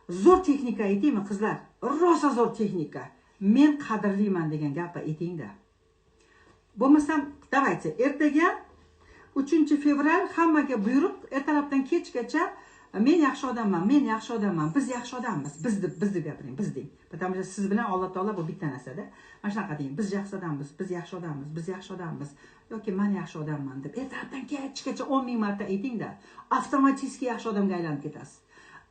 zo'r texnika aytaymi qizlar? Rosa zo'r texnika. Men qadrliman degan gapni aytingda. Bo'lmasam, davaychi, ertaga 3-fevral hammaga buyruq, ertalabdan kechgacha men yaxshi odamman, men yaxshi odamman, biz yaxshi odammiz. Bizni gapiring, biz deng. Потому что siz bilan Alloh taolo bu bitta narsada. Mana shunaqa deng, biz yaxshi odammiz, biz yaxshi odammiz, biz yaxshi odammiz yoki men yaxshi odamman deb ertalabdan kechgacha 10 ming marta aytingda, avtomatik yaxshi odamga aylanib ketasiz.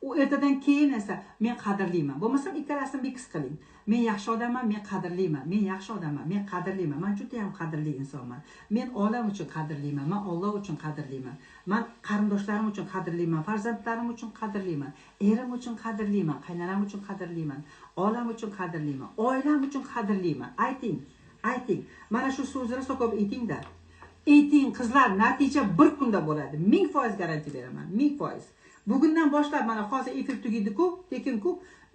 U ertadan keyin esa men qadrliman. Bo'lmasam ikkalasini mix qiling. Men yaxshi odamman, men qadrliman. Men yaxshi odamman, men qadrliman. Men juda ham qadrli insonman. Men olam uchun qadrliman. Men Alloh uchun qadrliman. Men qarindoshlarim uchun qadrliman. Farzandlarim uchun qadrliman. Erim uchun qadrliman. Qaynonaam uchun qadrliman. Olam uchun qadrliman. Oilam uchun qadrliman. Ayting. Mana shu so'zlarni so'kib aytingda. Ayting qizlar, natija bir kunda bo'ladi. 1000% garantiya beraman. 1000%. Bugundan boshlab mana hozir efir tugaydi-ku, lekin-ku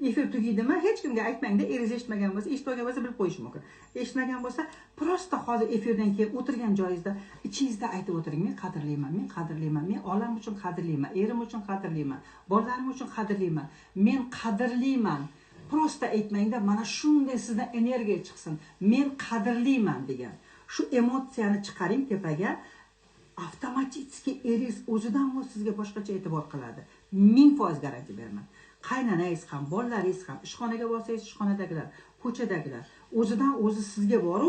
efir tugaydimi? Hech kimga aytmangda, eringiz eshitmagan bo'lsa, eshitmagan bo'lsa bilib qo'yish mumkin. Eshitmagan bo'lsa, prosta hozir efirdan keyin o'tirgan joyingizda ichingizda aytib o'tiring. Men qadrliman, men qadrliman, men olam uchun qadrliman, erim uchun qadrliman, bolalarim uchun qadrliman, men qadrliman. Prosta aytmangda, mana shunday sizdan energiya chiqsin. Men qadrliman degan. Shu emotsiyani chiqaring tepaga. Avtomatik eringiz o'zidan sizga boshqacha e'tibor qiladi. 1000% garantiya beraman. Qaynonangiz ham, bolalaringiz ham, ishxonaga borsangiz, ishxonadagilar, ko'chadagilar o'zidan o'zi sizga boru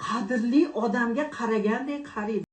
qadrli odamga qaragandek qaraydi.